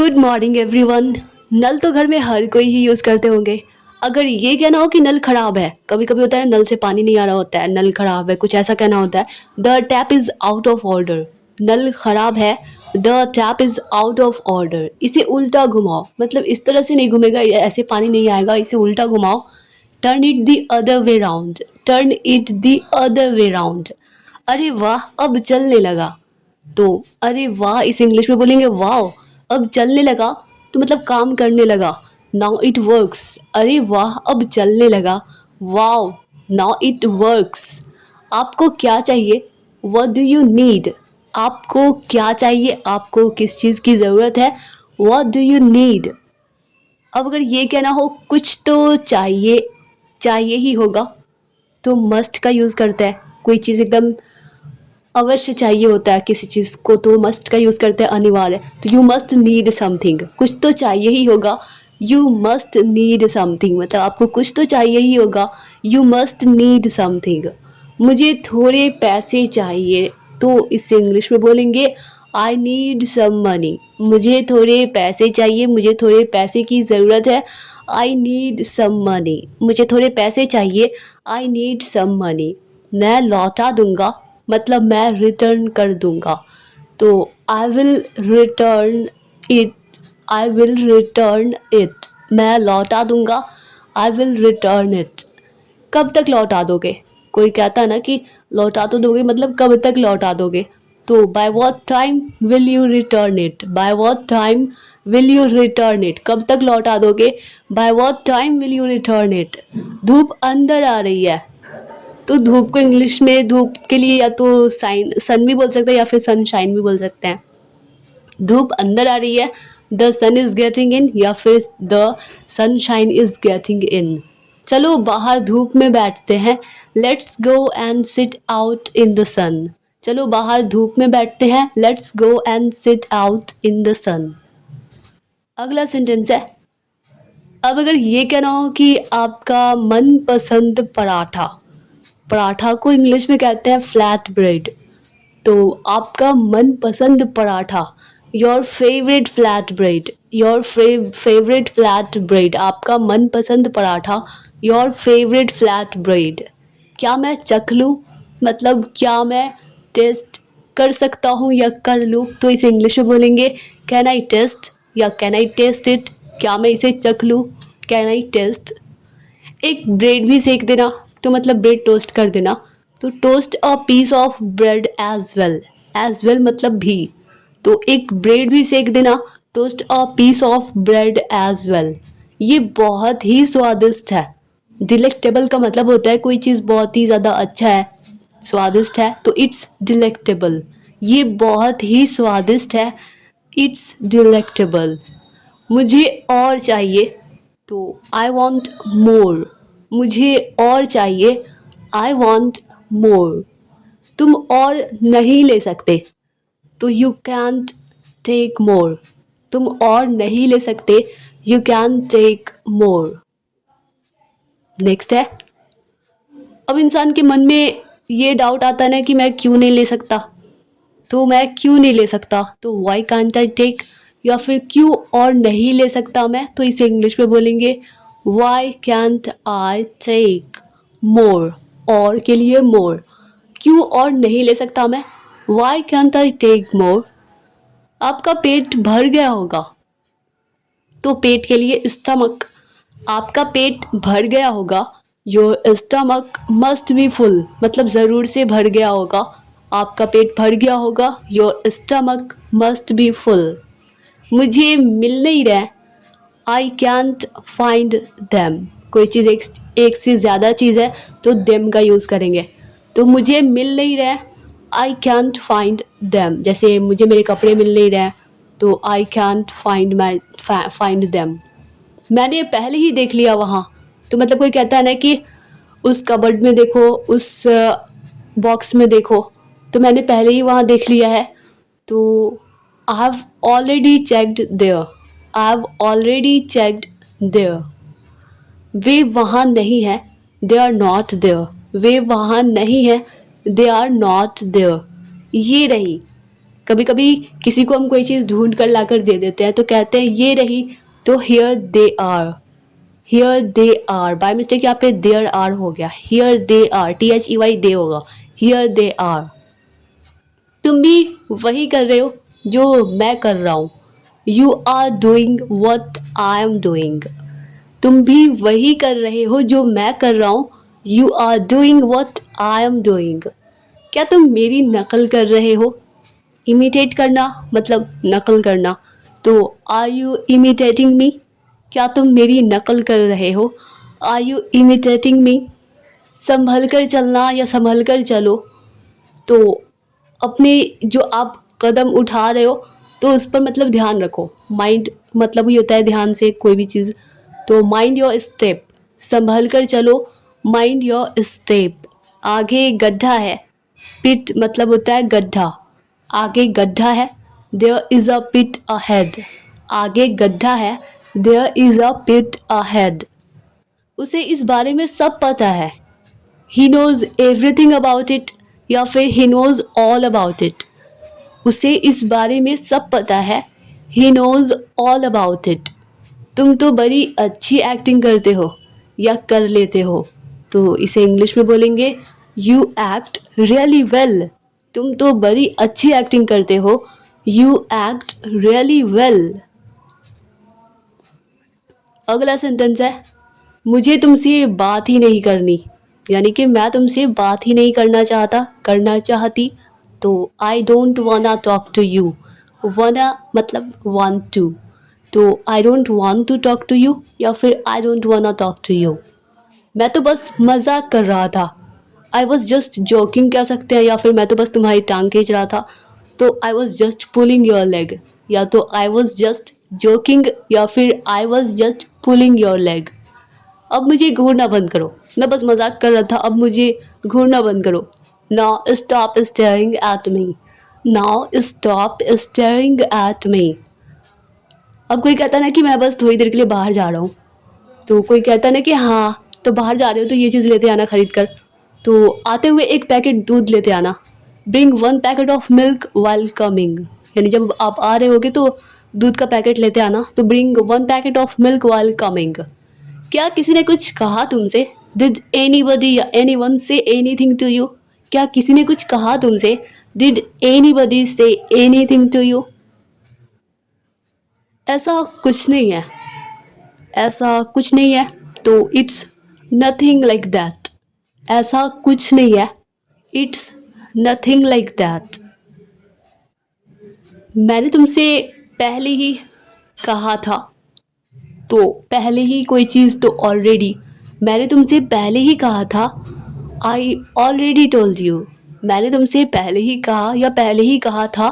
Good morning everyone. नल तो घर में हर कोई ही यूज़ करते होंगे। अगर ये कहना हो कि नल ख़राब है, कभी कभी होता है नल से पानी नहीं आ रहा होता है, नल ख़राब है, कुछ ऐसा कहना होता है, the tap is out of order. नल ख़राब है, the tap is out of order. इसे उल्टा घुमाओ, मतलब इस तरह से नहीं घूमेगा, ऐसे पानी नहीं आएगा, इसे उल्टा घुमाओ। Turn it the other way round, turn it the other way round. अरे वाह, अब चलने लगा। तो अरे वाह इसे इंग्लिश में बोलेंगे वाओ। अब चलने लगा तो मतलब काम करने लगा। Now it works. अरे वाह अब चलने लगा। Wow, now it works. आपको क्या चाहिए? What do you need? आपको क्या चाहिए? आपको किस चीज़ की ज़रूरत है? What do you need? अब अगर ये कहना हो कुछ तो चाहिए, चाहिए ही होगा, तो मस्ट का यूज़ करता है। कोई चीज़ एकदम अवश्य चाहिए होता है किसी चीज़ को, तो मस्ट का यूज़ करते हैं, अनिवार्य। तो यू मस्ट नीड समथिंग, कुछ तो चाहिए ही होगा। यू मस्ट नीड समथिंग, मतलब आपको कुछ तो चाहिए ही होगा। You must need something. मुझे थोड़े पैसे चाहिए, तो इससे इंग्लिश में बोलेंगे आई नीड सम मनी। मुझे थोड़े पैसे चाहिए, मुझे थोड़े पैसे की ज़रूरत है। I need some money. मुझे थोड़े पैसे चाहिए, आई नीड सम मनी। मैं लौटा दूंगा, मतलब मैं रिटर्न कर दूंगा। तो I will return it, I will return it. मैं लौटा दूंगा, आई विल रिटर्न इट। कब तक लौटा दोगे? कोई कहता है ना कि लौटा तो दोगे, मतलब कब तक लौटा दोगे। तो by what time will you return it, by what time will you return it. कब तक लौटा दोगे? By what time will you return it. धूप अंदर आ रही है, तो धूप को इंग्लिश में धूप के लिए या तो साइन सन भी बोल सकते हैं या फिर सनशाइन भी बोल सकते हैं। धूप अंदर आ रही है, the sun is getting in, या फिर the sunshine is getting in. चलो बाहर धूप में बैठते हैं, let's go and sit out in the sun. चलो बाहर धूप में बैठते हैं, let's go and sit out in the sun. अगला सेंटेंस है, अब अगर ये कहना हो कि आपका मनपसंद पराठा, पराठा को इंग्लिश में कहते हैं फ्लैट ब्रेड। तो आपका मनपसंद paratha, your favourite flat bread, your favourite flat bread. आपका मनपसंद paratha, your favourite flat bread. क्या मैं चख लूँ, मतलब क्या मैं टेस्ट कर सकता हूँ या कर लूँ, तो इसे इंग्लिश में बोलेंगे कैन आई टेस्ट या कैन आई टेस्ट इट। क्या मैं इसे चख लूँ, कैन आई टेस्ट। एक ब्रेड भी सेक देना, तो मतलब ब्रेड टोस्ट कर देना। तो toast a piece of bread as well, as well मतलब भी। तो एक ब्रेड भी सेक देना, toast a piece of bread as well. ये बहुत ही स्वादिष्ट है। डिलेक्टेबल का मतलब होता है कोई चीज़ बहुत ही ज़्यादा अच्छा है, स्वादिष्ट है, तो इट्स डिलेक्टेबल। ये बहुत ही स्वादिष्ट है, इट्स डिलेक्टेबल। मुझे और चाहिए, तो आई वॉन्ट मोर। मुझे और चाहिए, आई वॉन्ट मोर। तुम और नहीं ले सकते, तो यू कैंट टेक मोर। तुम और नहीं ले सकते, you can take more. Next है, अब इंसान के मन में ये डाउट आता है ना कि मैं क्यों नहीं ले सकता, तो मैं क्यों नहीं ले सकता, तो वाई कांट आई टेक, या फिर क्यों और नहीं ले सकता मैं, तो इसे इंग्लिश में बोलेंगे why can't I take more. और के लिए मोर, क्यों और नहीं ले सकता मैं, why can't I take more. आपका पेट भर गया होगा, तो पेट के लिए स्टमक। आपका पेट भर गया होगा, your stomach must be full, मतलब ज़रूर से भर गया होगा। आपका पेट भर गया होगा, your stomach must be full. मुझे मिल नहीं रहा, आई कैंट फाइंड देम। कोई चीज़ एक से ज़्यादा चीज़ है तो देम का यूज़ करेंगे। तो मुझे मिल नहीं रहा, आई कैंट फाइंड देम। जैसे मुझे मेरे कपड़े मिल नहीं रहे, तो आई कैंट फाइंड देम। मैंने पहले ही देख लिया वहाँ, तो मतलब कोई कहता है ना कि उस कबर्ड में देखो, उस बॉक्स में देखो, तो मैंने पहले ही वहाँ देख लिया है, तो I have already checked there, I have already checked there. वे वहाँ नहीं है, दे आर नॉट देयर। वे वहाँ नहीं है, दे आर नॉट देयर। ये रही, कभी कभी किसी को हम कोई चीज़ ढूंढ कर ला कर दे देते हैं तो कहते हैं ये रही, तो here they are, here they are, by mistake यहाँ पे देयर आर हो गया, here they are, THEY they होगा, हियर दे आर। तुम भी वही कर रहे हो जो मैं कर रहा हूँ, you are doing what I am doing. तुम भी वही कर रहे हो जो मैं कर रहा हूँ, you are doing what I am doing. क्या तुम मेरी नकल कर रहे हो? इमिटेट करना मतलब नकल करना, तो आर यू इमिटेटिंग मी? क्या तुम मेरी नकल कर रहे हो? आर यू इमिटेटिंग मी? संभल कर चलना या संभल कर चलो, तो अपने जो आप कदम उठा रहे हो तो उस पर मतलब ध्यान रखो। माइंड मतलब ये होता है ध्यान से कोई भी चीज़, तो माइंड योर स्टेप, संभल कर चलो, माइंड योर स्टेप। आगे गड्ढा है, पिट मतलब होता है गड्ढा, आगे गड्ढा है, there is a pit ahead, आगे गड्ढा है, there is a pit ahead. उसे इस बारे में सब पता है, he knows everything about it, या फिर he knows all about it. उसे इस बारे में सब पता है, he knows all about it. तुम तो बड़ी अच्छी एक्टिंग करते हो या कर लेते हो, तो इसे इंग्लिश में बोलेंगे यू एक्ट रियली वेल। तुम तो बड़ी अच्छी एक्टिंग करते हो, यू एक्ट रियली वेल। अगला सेंटेंस है, मुझे तुमसे बात ही नहीं करनी, यानी कि मैं तुमसे बात ही नहीं करना चाहता, करना चाहती, तो I don't wanna talk to you. Wanna मतलब वांट टू, तो I don't want to talk to you या फिर I don't wanna talk to you. मैं तो बस मजाक कर रहा था, आई वॉज जस्ट जोकिंग कह सकते हैं, या फिर मैं तो बस तुम्हारी टांग खींच रहा था, तो I was just pulling your leg, या तो आई वॉज जस्ट जोकिंग या फिर I was just pulling your leg. अब मुझे घूरना बंद करो, मैं बस मजाक कर रहा था, अब मुझे घूरना बंद करो। Now stop staring at me, now stop staring at me. अब कोई कहता ना कि मैं बस थोड़ी देर के लिए बाहर जा रहा हूँ, तो कोई कहता ना कि हाँ तो बाहर जा रहे हो तो ये चीज़ लेते आना खरीद कर, तो आते हुए एक पैकेट दूध लेते आना। Bring 1 packet of milk while coming, यानी जब आप आ रहे होगे तो दूध का पैकेट लेते आना, तो bring 1 packet of milk while coming. क्या किसी ने कुछ कहा तुमसे? डिड एनीबडी या anyone say anything to you? क्या किसी ने कुछ कहा तुमसे? Did anybody say anything to you? ऐसा कुछ नहीं है, ऐसा कुछ नहीं है, तो इट्स नथिंग लाइक दैट। ऐसा कुछ नहीं है, इट्स नथिंग लाइक दैट। मैंने तुमसे पहले ही कहा था, तो पहले ही कोई चीज़ तो ऑलरेडी, मैंने तुमसे पहले ही कहा था, आई ऑलरेडी टोल्ड यू। मैंने तुमसे पहले ही कहा या पहले ही कहा था,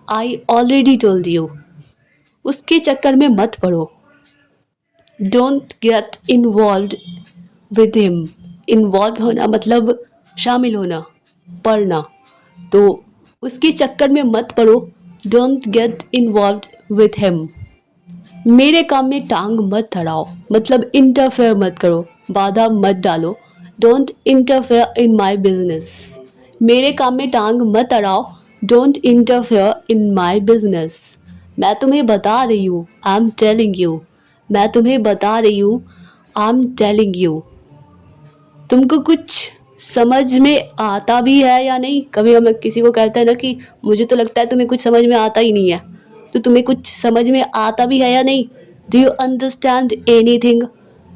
आई ऑलरेडी टोल्ड यू। उसके चक्कर में मत पड़ो, don't get involve with him. Involve होना मतलब शामिल होना, पढ़ना, तो उसके चक्कर में मत पड़ो, don't get involve with him. मेरे काम में टांग मत अड़ाओ, मतलब इंटरफेयर मत करो, बाधा मत डालो, don't interfere in my business. मेरे काम में टांग मत अड़ाओ, don't interfere in my business. मैं तुम्हें बता रही हूँ, आई एम टेलिंग यू। मैं तुम्हें बता रही हूँ, आई एम टेलिंग यू। तुमको कुछ समझ में आता भी है या नहीं? कभी हम किसी को कहते हैं ना कि मुझे तो लगता है तुम्हें कुछ समझ में आता ही नहीं है, तो तुम्हें कुछ समझ में आता भी है या नहीं? Do you understand anything?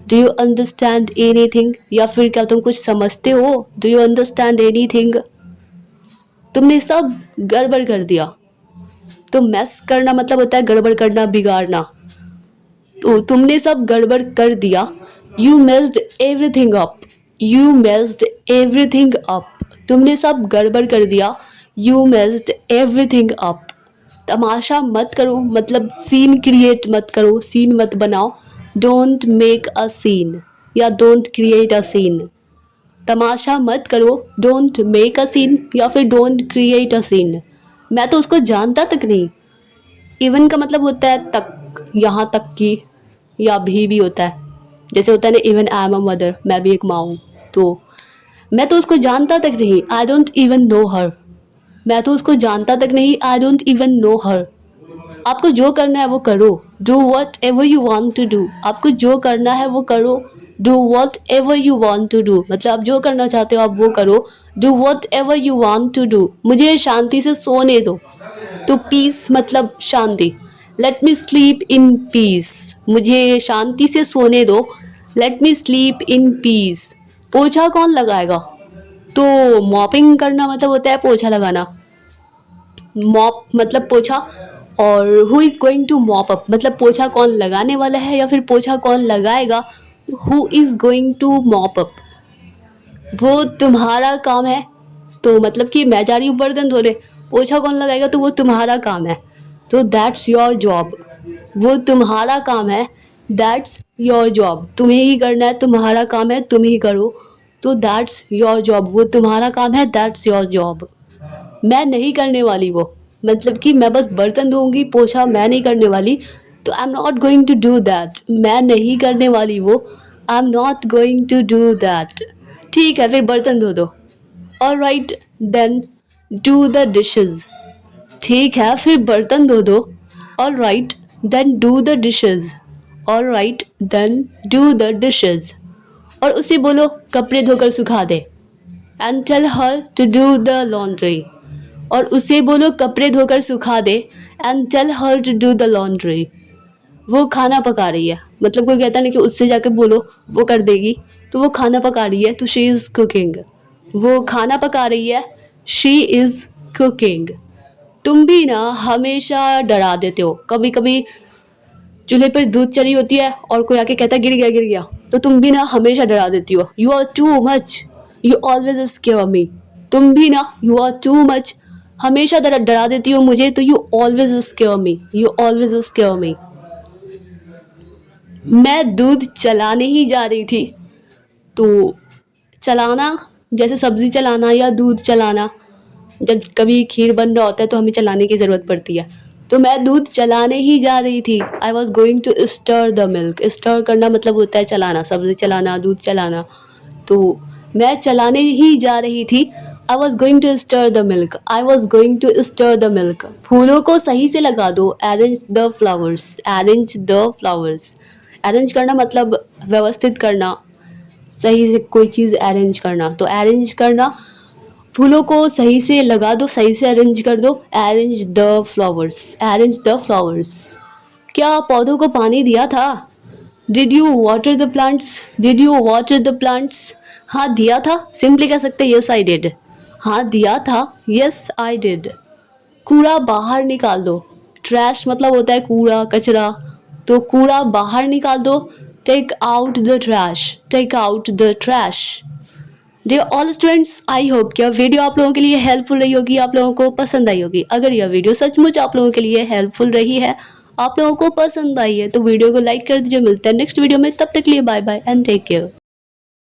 Do you understand anything? या फिर क्या तुम कुछ समझते हो? Do you understand anything? तुमने सब गड़बड़ कर दिया, तो मैस करना मतलब होता है गड़बड़ करना, बिगाड़ना, तो तुमने सब गड़बड़ कर दिया, you messed everything up. You messed everything up, तुमने सब गड़बड़ कर दिया, यू मेस्ड एवरीथिंग अप। तमाशा मत करो मतलब सीन क्रिएट मत करो, सीन मत बनाओ, डोंट मेक अ सीन या डोंट क्रिएट अ सीन। तमाशा मत करो, डोंट मेक अ सीन या फिर डोंट क्रिएट अ सीन। मैं तो उसको जानता तक नहीं, इवन का मतलब होता है तक, यहाँ तक की, या भी होता है, जैसे होता है ना even I am a mother, मैं भी एक माँ हूँ, तो मैं तो उसको जानता तक नहीं, I don't even know her. मैं तो उसको जानता तक नहीं, I don't even know her. आपको जो करना है वो करो, do whatever you want to do. आपको जो करना है वो करो, do whatever you want to do. मतलब आप जो करना चाहते हो आप वो करो, do whatever you want to do. मुझे शांति से सोने दो, तो पीस मतलब शांति। Let me sleep in peace, मुझे शांति से सोने दो। Let me sleep in peace. पोछा कौन लगाएगा? तो मॉपिंग करना मतलब होता है पोछा लगाना। मॉप मतलब पोछा, और who is going to mop up मतलब पोछा कौन लगाने वाला है या फिर पोछा कौन लगाएगा। Who is going to mop up, वो तुम्हारा काम है। तो मतलब कि मैं जा रही हूँ बर्तन धोने, पोछा कौन लगाएगा, तो वो तुम्हारा काम है। तो दैट्स योर जॉब, वो तुम्हारा काम है। दैट्स योर जॉब, तुम्हें ही करना है, तुम्हारा काम है, तुम ही करो। तो दैट्स योर जॉब, वो तुम्हारा काम है, दैट्स योर जॉब। मैं नहीं करने वाली वो, मतलब कि मैं बस बर्तन धोऊंगी, पोछा मैं नहीं करने वाली। तो I am not going to do that, मैं नहीं करने वाली वो। I am not going to do that. ठीक है, फिर बर्तन धो दो। All right then do the dishes. ठीक है, फिर बर्तन धो दो। All right then do the dishes. All right then do the dishes. और उसे बोलो कपड़े धोकर सुखा दे। And tell her to do the laundry. और उसे बोलो कपड़े धोकर सुखा दे। And tell her to do the laundry. वो खाना पका रही है, मतलब कोई कहता नहीं कि उससे जाके बोलो वो कर देगी, तो वो खाना पका रही है, तो शी इज़ कुकिंग। वो खाना पका रही है, शी इज़ कुकिंग। तुम भी ना हमेशा डरा देते हो। कभी कभी चूल्हे पर दूध चढ़ी होती है और कोई आके कहता है गिर गया, तो तुम भी ना हमेशा डरा देती हो। You are too much, you always scare me. तुम भी ना यू आर टू मच, हमेशा डरा देती हो मुझे, तो you always scare me, you always scare मी। मैं दूध चलाने ही जा रही थी। तो चलाना जैसे सब्ज़ी चलाना या दूध चलाना, जब कभी खीर बन रहा होता है तो हमें चलाने की ज़रूरत पड़ती है। तो मैं दूध चलाने ही जा रही थी। I was going to stir the milk. Stir करना मतलब होता है चलाना, सब्ज़ी चलाना, दूध चलाना। तो मैं चलाने ही जा रही थी। I was going to stir the milk. I was going to stir the milk. फूलों को सही से लगा दो। Arrange the flowers. Arrange the flowers. Arrange करना मतलब व्यवस्थित करना, सही से कोई चीज़ अरेंज करना। तो अरेंज करना, फूलों को सही से लगा दो, सही से अरेंज कर दो। Arrange the flowers. Arrange the flowers. क्या पौधों को पानी दिया था? Did you water the plants? Did you water the plants? हाँ दिया था, सिंपली कह सकते यस आई डिड। हाँ दिया था, यस आई डिड। कूड़ा बाहर निकाल दो। ट्रैश मतलब होता है कूड़ा, कचरा। तो कूड़ा बाहर निकाल दो। Take out the trash. Take out the trash. Dear all students, I hope कि यह वीडियो आप लोगों के लिए हेल्पफुल रही होगी, आप लोगों को पसंद आई होगी। अगर यह वीडियो सचमुच आप लोगों के लिए हेल्पफुल रही है, आप लोगों को पसंद आई है, तो वीडियो को लाइक कर दीजिए। मिलते हैं नेक्स्ट वीडियो में, तब तक के लिए bye bye and take care.